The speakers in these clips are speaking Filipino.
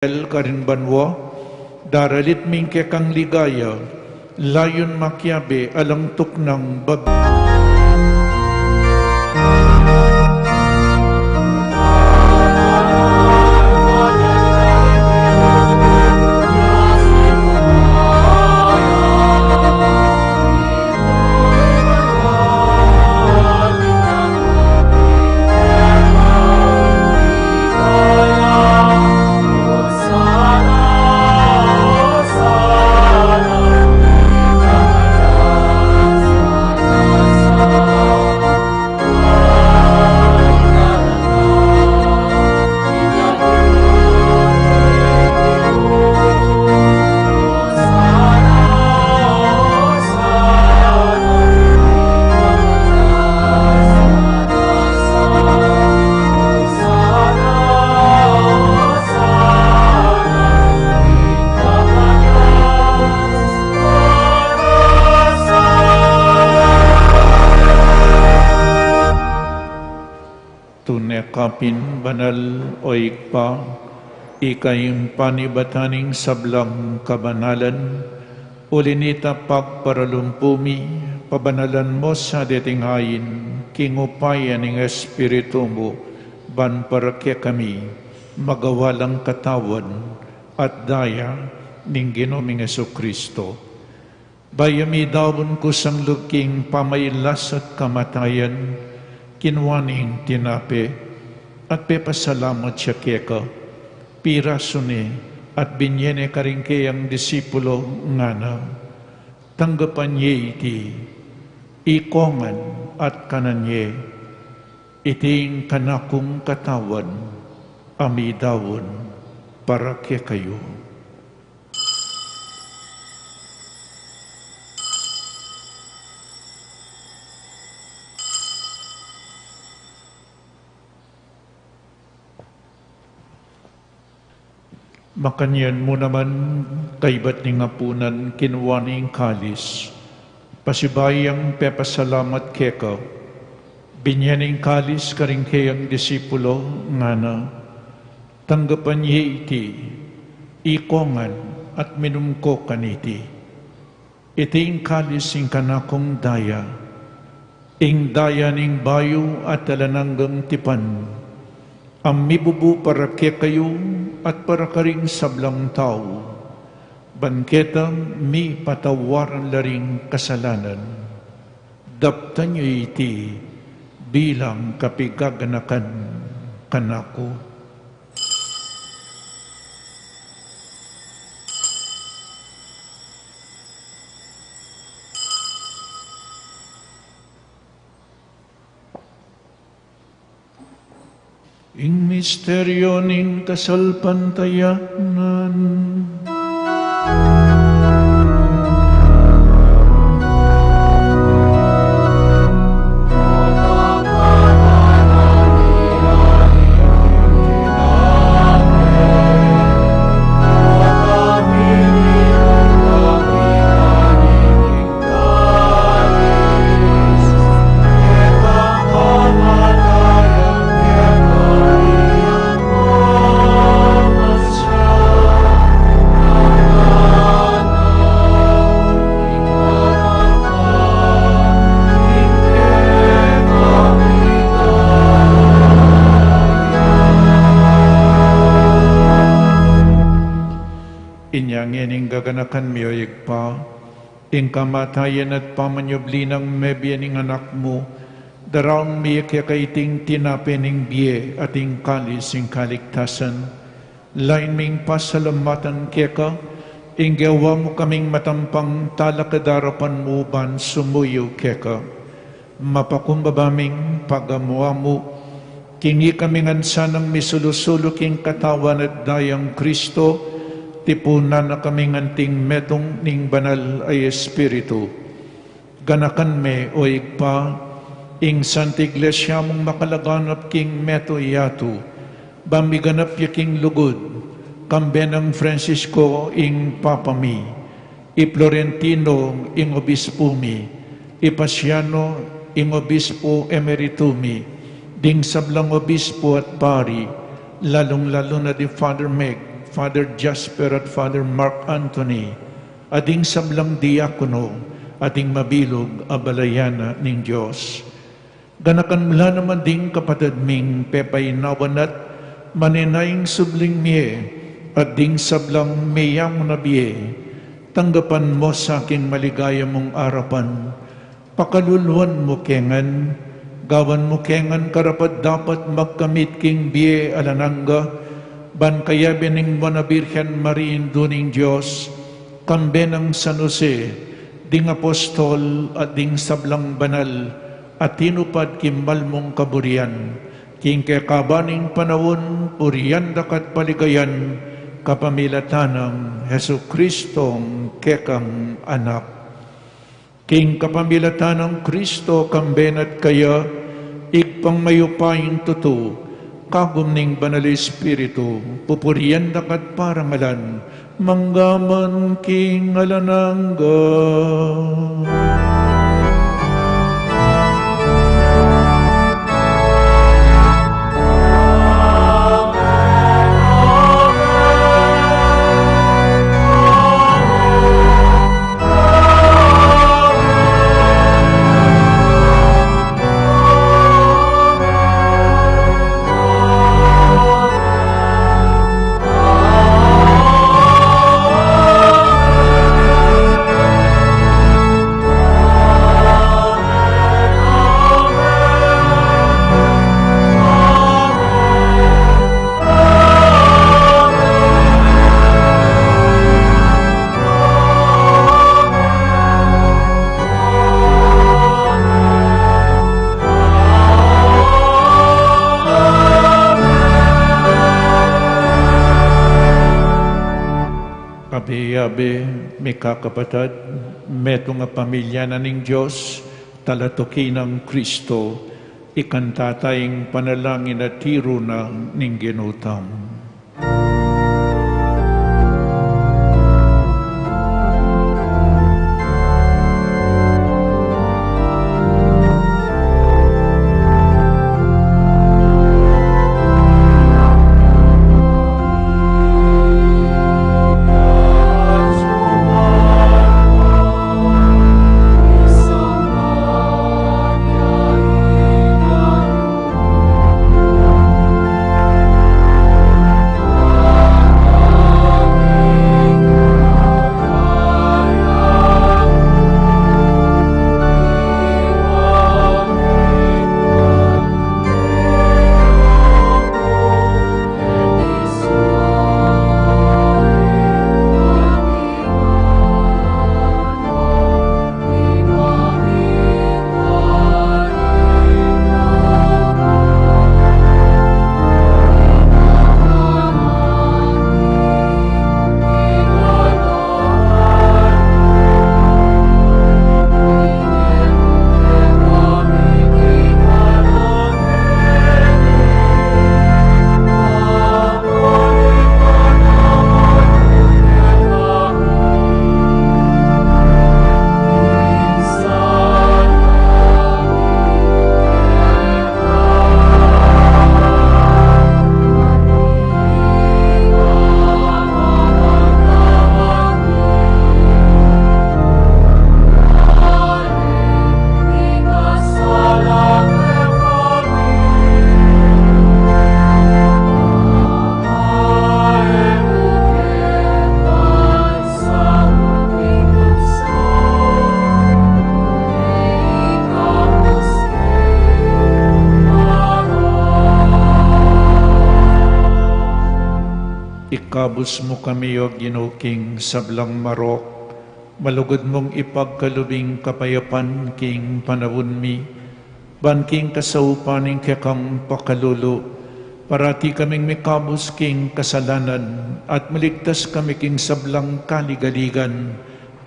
Karin banwa, daralit ming kekang ligaya, layon makyabe alang tuknang bab. Kapin banal o ikpa, ikayong panibataning sablang kabanalan, ulinita pagparalumpumi, pabanalan mo sa detinghayin, kingupayan ng Espiritu mo, ban para kaya kami, magawalang katawan at daya ng Ginoong Jesucristo. Bayami dawon ko sang luking pamaylas at kamatayan, kinwaning tinape, at pepasalamat siya keka, pirasune at binyene karingkeyang disipulo ngana, tanggapan niya iti, ikongan at kananye, iting kanakong katawan, amidawon para kaya kayo. Makanyan mo naman kaibat ni ngapunan kinwaning kalis, pasibayang pepasalamat keka, binyaning kalis karingkeyang disipulo ngana, tanggapan niya iti, ikongan at minumko kaniti. Iting kalis ing kanakong daya, ing daya ning bayo at talananggang tipan, ang mibubu para kaya kayo at para karing sablang tao, banketang mi patawaran laring kasalanan, daptan nyo iti bilang kapigaganakan kanako. Ing misteryo ning kasalpantayanan. Gaganakan mi o igpa, ing kamatayan at pamanyobli ng mebya ning anak mo, daraon mi kaya kaiting tinape ning biye at ing kalis ing kaligtasan, lain ming pasalamatan kaya ka, ing gawa mo kaming matampang talakadarapan mo ban sumuyo kaya ka, mapakumbabaming pagamuwa mo, kingi kaming ansanang misulusulo king katawan at dayang Kristo, tipunan na kaming anting metong ning banal ay Espiritu. Ganakan me o igpa, ing Santa Iglesia mong makalaganap king meto iyatu, bamiganap yaking lugod, kambenang Francisco ing papami, i Florentino ing obispumi, i Pasiano ing obispo emeritumi, ding sablang obispo at pari, lalong-lalo na di Father Meg, Father Jasper at Father Mark Anthony, ading sablang diakono, ading mabilog abalayana ning Diyos. Ganakan mula naman ding kapatid ming pepaynawan at maninayang subling miye, ading sablang meyang nabiye, tanggapan mo sa aking maligaya mong arapan, pakaluluan mo kengan, gawan mo kengan karapat dapat magkamit king biye alananga, ban kaya bining mo na Birhen Mariin duning Diyos, kambe ng San Jose, ding apostol at ding sablang banal, at tinupad kimbal mong kaburian, king kekabaning panawon, puriyan dakat paligayan, kapamilatanang Hesu Kristong kekang anak. King kapamilatanang Kristo kambenat kaya, igpang mayupaing tuto, kagum ning banal Espiritu, pupuriyan dakat parangalan, manggaman king alanangga. Abe, may kakapatad, meto nga pamilya na ning Diyos, talatukin ng Kristo, ikantatayng panalangin at tiro na ning ginutam. Ikabus mo kami o ginuking sablang marok, malugod mong ipagkalubing kapayapan king panawon mi, banking kasaupaning kekang pakalulu, parati kaming mikabus king kasalanan, at maligtas kami king sablang kaligaligan,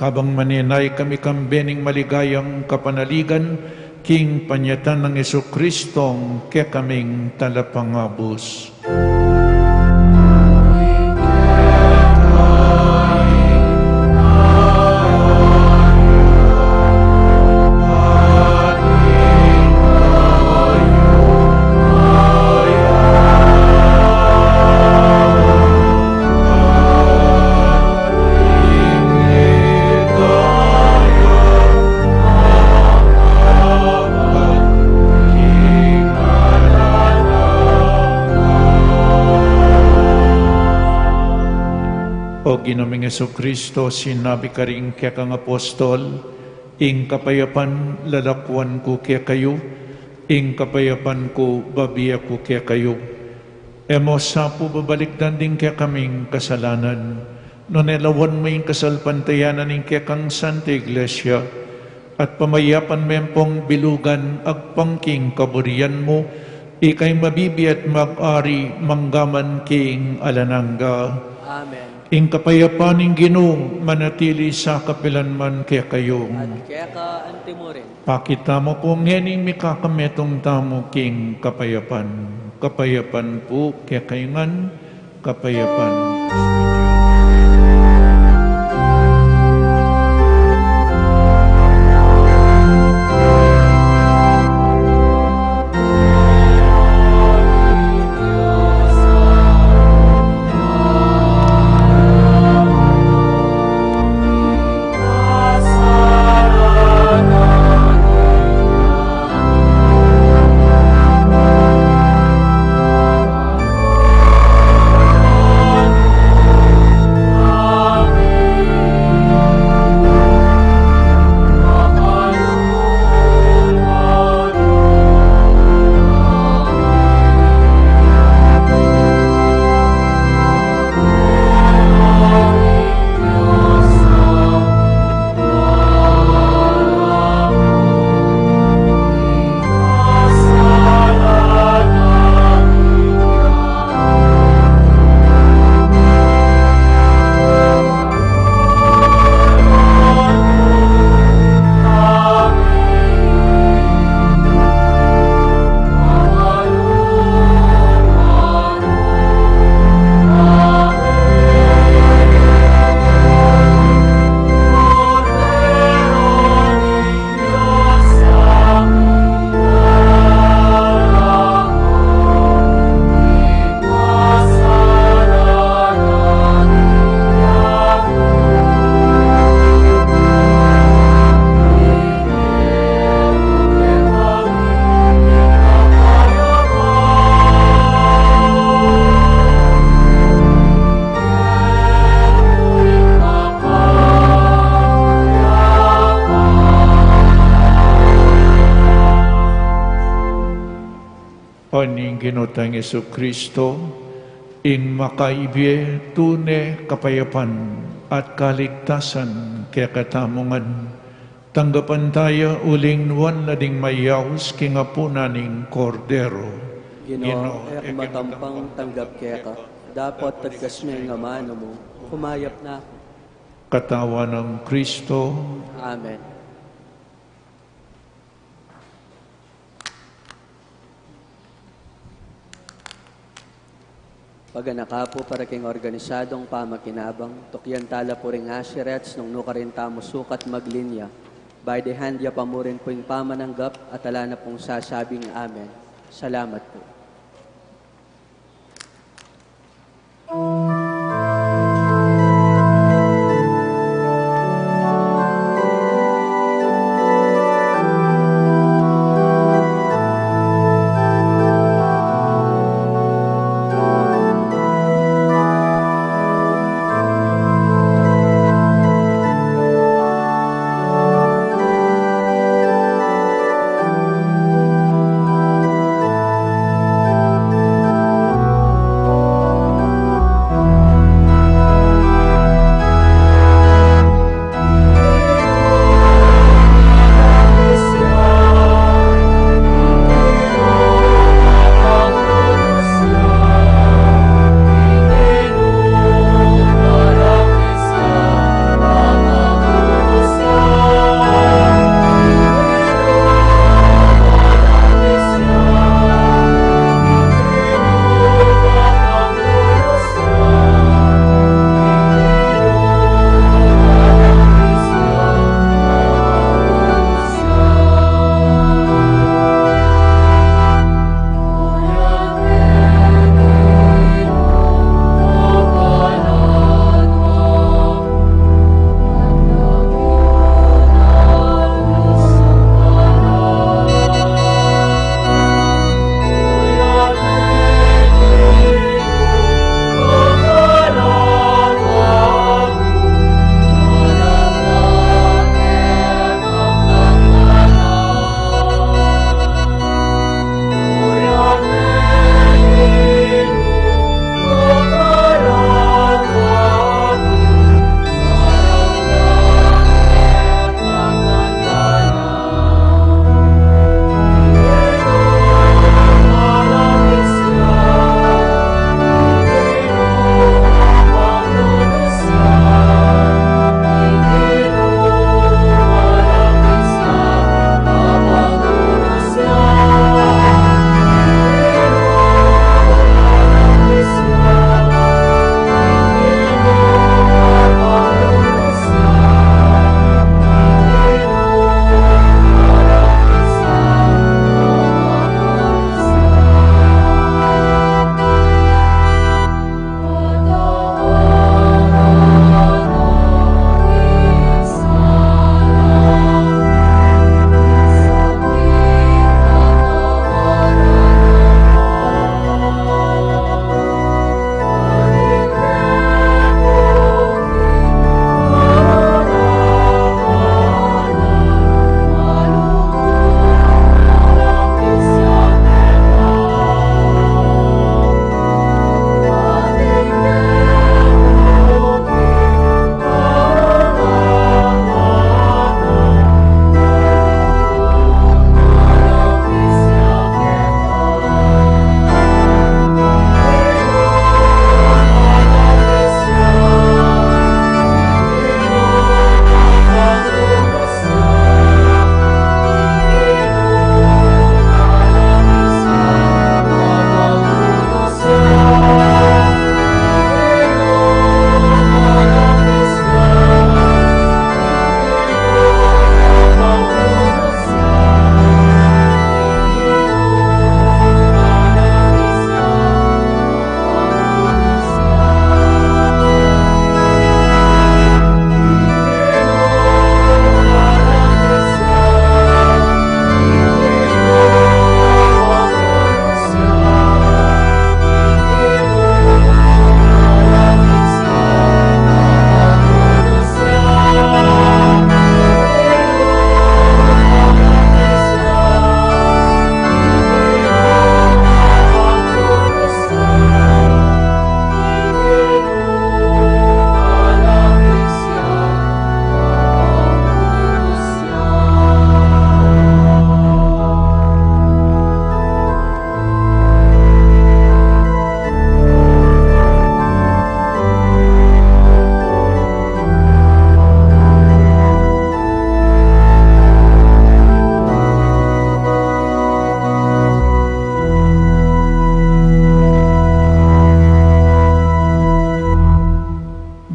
kabang maninay kami kambening maligayang kapanaligan, king panyatan ng Jesucristong kekaming talapangabus. O Ginoong Jesucristo, sinabi ka rin kaya kang apostol, ing kapayapan lalakwan ko kaya kayo, ing kapayapan ko babiya ko kaya kayo. Emo sa po babalikdan din kaya kaming kasalanan, nonelawan mo yung kasalpantayanan ng kaya kang Santa Iglesia, at pamayapan mempong bilugan agpangking kaburian mo, ikay mabibiat mag-ari manggaman king alanangga. Amen. Ing kapayapan ng Ginoong manatili sa kapilanman kaya kayo. At kaya ka antimo rin. Pakita mo po ngening mikakametong tamo king kapayapan. Kapayapan po kaya kayangan, kapayapan. Aning Ginotang Jesucristo, ing makaibye tune kapayapan at kaligtasan kaya katamungan, tanggapan tayo uling nuwan na ding mayaws kingapunaning kordero. Ginoo, matampang tanggap kaya ka. Dapat tagkas may nga mano mo. Kumayap na ako. Katawan ng Kristo, Amen. Paganaka po para king organisadong pamakinabang, tukyan tala po ring asirets nung nukarin tamo sukat maglinya. By the hand ya pamurin po yung pamananggap at ala na pong sasabing amen. Salamat po.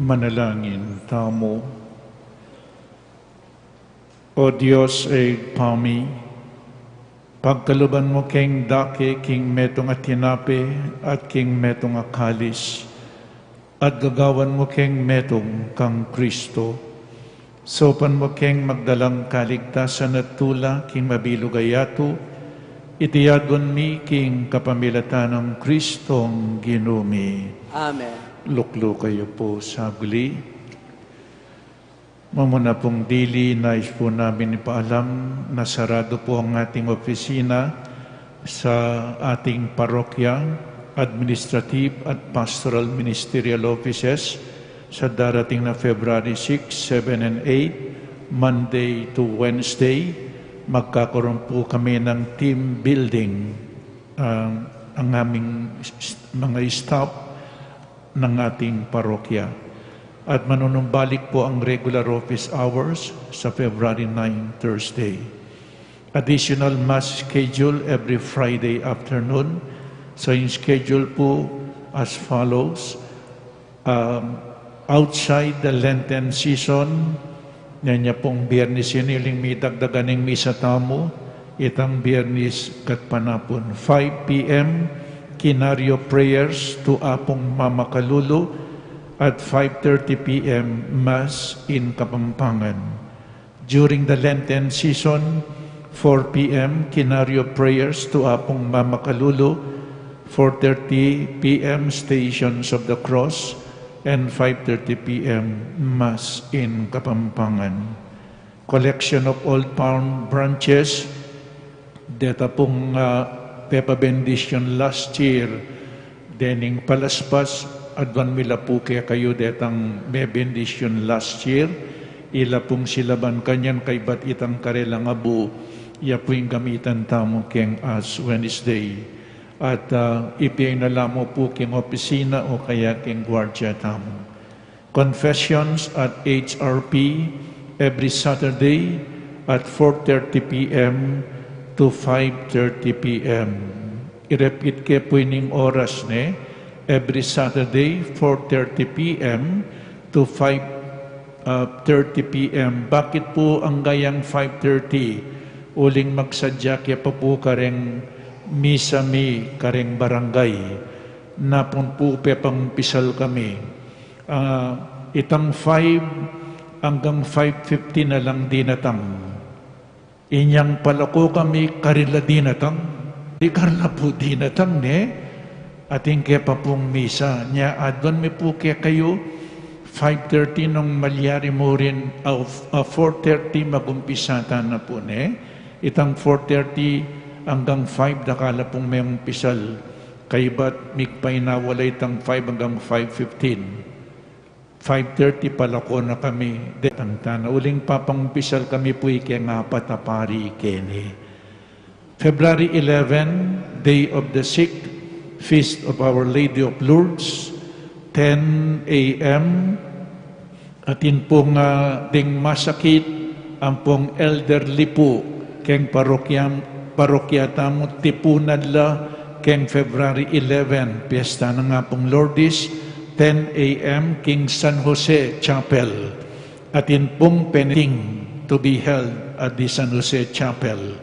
Manalangin tamo. O Diyos ay pami, pagkaluban mo king dake, king metong atinape, at king metong akalis, at gagawan mo king metong kang Kristo. Sopan mo king magdalang kaligtasan at tula, king mabilugayato, itiyadon mi king kapamilatan ng Kristong ginumi. Amen. Luklo kayo po sa guli. Mamuna pong dili, nais po namin ipaalam na sarado po ang ating opisina sa ating parokya, administrative at pastoral ministerial offices sa darating na February 6, 7, and 8, Monday to Wednesday. Magkakaroon po kami ng team building. Ang aming mga staff ng ating parokya. At manunumbalik po ang regular office hours sa February 9, Thursday. Additional mass schedule every Friday afternoon. So yung schedule po as follows. Outside the Lenten season, niya pong Biyernes yun, iling may dagdaganing misa tamo, itang Biyernes kat panapon. 5 p.m., Kinario prayers to Apong Mama Kalulu at 5:30 p.m. Mass in Kapampangan. During the Lenten season, 4 p.m. Kinario prayers to Apong Mama Kalulu, 4:30 p.m. Stations of the Cross, and 5:30 p.m. Mass in Kapampangan. Collection of Old Town branches, deta pong Pepa benediction last year, dening palaspas, adwan mila po kaya kayo detang may benediction last year, ila pong silaban kanyan kay bat itang karelang abu, iya po yung gamitan tamo keng as Wednesday. At ipiyay na lamo po keng opisina o kaya keng guardia tamo. Confessions at HRP every Saturday at 4:30 p.m. to 5:30 p.m. I-repeat ke po ining oras ne, every Saturday, 4:30 p.m. to 5:30 p.m. Bakit po ang gayang 5:30? Uling magsadya kaya pa po kareng misa mi, kareng barangay. Napon po pepang pisal kami. Itang 5 hanggang 5:50 na lang dinatang. Inyang palako kami karila dinatang. Di karla po dinatang ne. Ating kaya pa pong misa. Nya adwan mi po kaya kayo 5:30 nung malyari mo rin 4:30 magumpisata na po ne. Itang 4:30 hanggang 5 dakala pong mayong pisal. Kaybat mikpay na wala itang 5 hanggang 5:15. 5:30 palako na kami. Tantana. Uling papangpisal kami po ikaya nga patapari kene. February 11, Day of the Sick, Feast of Our Lady of Lourdes, 10 a.m. Atin pong ding masakit ang pong elderly po keng parokya tamo tipunan la keng February 11, piyesta na nga pong Lourdes, 10 a.m. King San Jose Chapel. Atin pong pening to be held at the San Jose Chapel.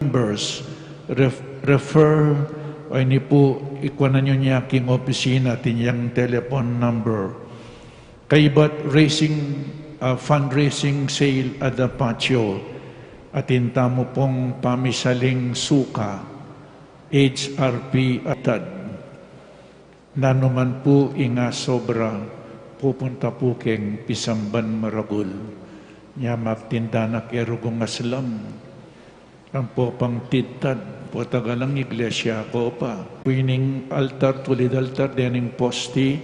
Numbers, refer o ini po ikuanan nyo niya king opisina tinyang telephone number. Kaybat fundraising sale at the patio. Atin tamo pong pamisaling suka, HRP atad. Nanuman po inga sobra, pupunta po keng Pisamban Maragul. Nya magtinda na kerugong aslam. Ang po pang titad, po tagalang iglesia ko pa. Wining altar, tulid altar, dening posti,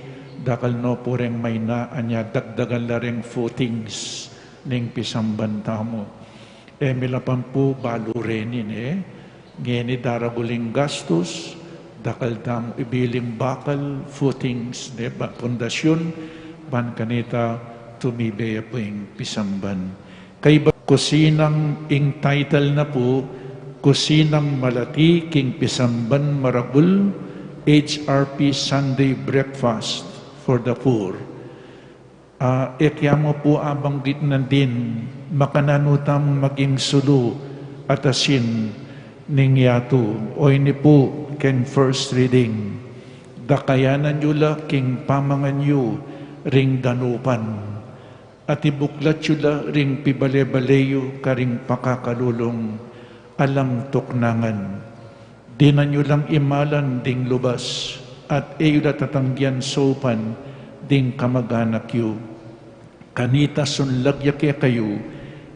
dakal no po reng may na, anya dagdagan la reng footings ning Pisamban tamo. Milapan po balo renin ngeni daraguling gastos, dakal tam ibiling bakal, footings, pundasyon, ban kanita tumibe po yung Pisamban. Kay ba kusinang ing title na po, Kusinang Malati King Pisamban Maragul, HRP Sunday Breakfast for the Poor. Ekyamo po abanggit na din, makananutam maging sulu at asin ning yato. O ini po, ken first reading. Dakayanan yula king pamangan yu ring danupan. At ibuklat yula ring pibale-baleyo karing pakakalulong alang tuknangan. Dinan yulang imalan ding lubas at eyula tatanggian sopan ding kamag-anak yu. Kanita sunlagyake kayo,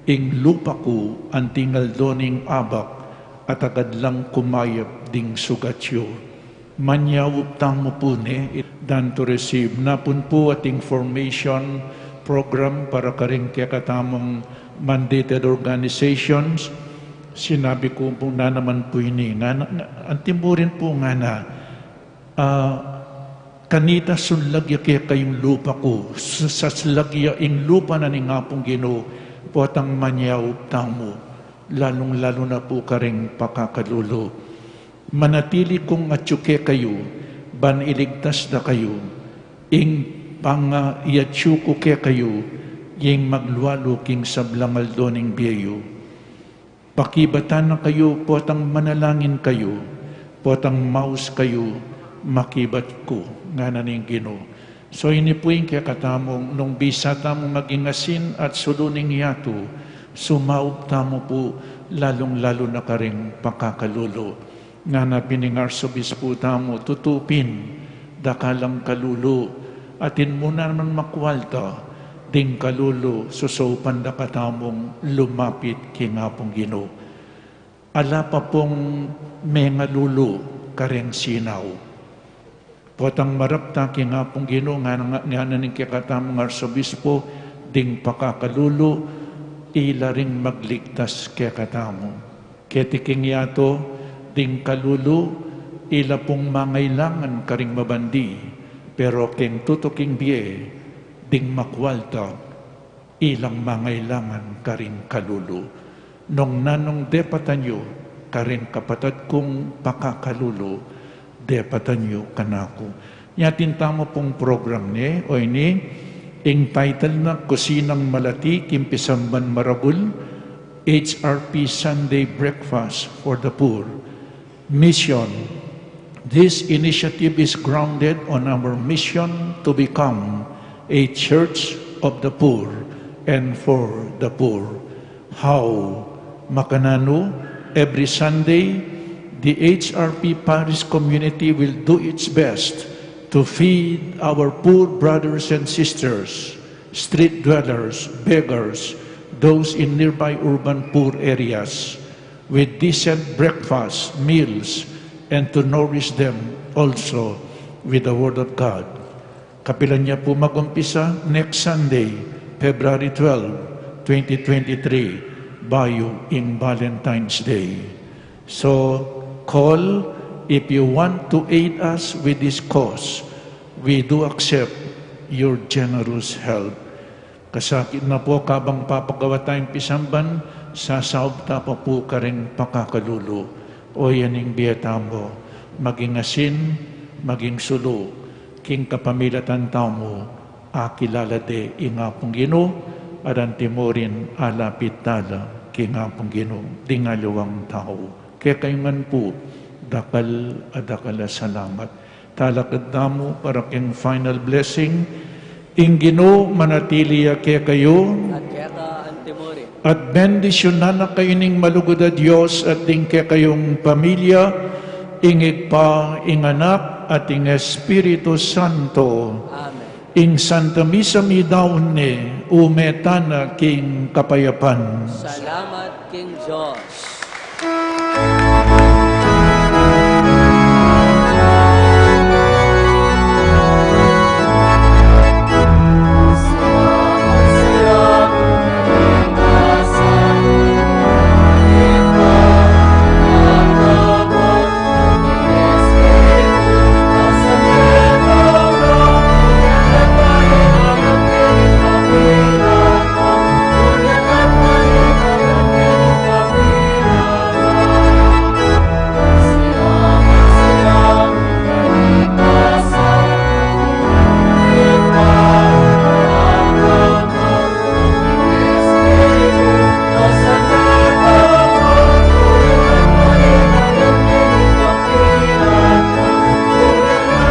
ing lupa ko ang tingal doning abak, at agad lang kumayap ding sugatyo. Manyawup tamo po ne, dan to receive. Napun po ating formation program para karing kakatamong mandated organizations. Sinabi ko po na naman po ini, ang timburin po nga na, kanita sunlagya kayong lupa ko, sa slagya ing lupa na ni nga pong Ginoo, potang manyaw tamo, lalong-lalo na po karing pakakalulo. Manatili kong atyuke kayo, ban iligtas na kayo, ing pang-iatsyuko ke kayo, yung magluwalo king sablangal doning biyayo. Pakibatan na kayo, potang manalangin kayo, potang maus kayo, makibat ko, nga naning Ginoo. So ini po yung kakatamong, nung bisa tamong maging asin at suluning yato, sumaub tamo po, lalong-lalo na karing pakakalulo. Nga na piningarsobispo tamo, tutupin, dakalang kalulo, atin mo na naman makwalta, ding kalulo, susopan da katamong lumapit kingapong Ginoo. Ala pa pong mengalulo, kareng sinaw. Potang marapta kingapong Ginoo, nga naning kikatamong arsobispo, ding pakakalulo, ila ring magligtas kikatamo. Ketiking yato, ding kalulo, ila pong mangailangan karing mabandi, pero king tutuking biye, ding makwalta, ilang mangailangan karing kalulo. Nung nanong depatanyo, karing kapatad kong pakakalulo, depatanyo kanako. Yatin tamo pong program ni, o ini, ing title na Kusinang Malati, Kimpisamban Marabul, HRP Sunday Breakfast for the Poor. Mission. This initiative is grounded on our mission to become a church of the poor and for the poor. How? Makanano, every Sunday, the HRP Parish community will do its best to feed our poor brothers and sisters, street dwellers, beggars, those in nearby urban poor areas, with decent breakfast, meals, and to nourish them also with the Word of God. Kapilan niya po mag-umpisa next Sunday, February 12, 2023, Bayo in Valentine's Day. So, call if you want to aid us with this cause. We do accept your generous help. Kasakit na po kabang papagawa tayong pisamban, sasaob ta pa po ka rin pakakalulo. O yaning biyata mo, maging asin, maging sulo, king kapamilatan tao mo, akilala de ingapong Ginoo, adan timorin alapit tala, kingapong Ginoo, dingalawang tao. Kaya kayo man po, dakal salamat. Talakad mo para king final blessing. Ing Ginoo manatili kaya kayo. At kaya ka antimori. At bendisyonan na kayo ning malugod a Diyos at ing kaya kayong pamilya, ingig pa, ing anak at ing Espiritu Santo. Amen. Ing Santa Misa mi daon ne, umetana king kapayapan. Salamat King Diyos.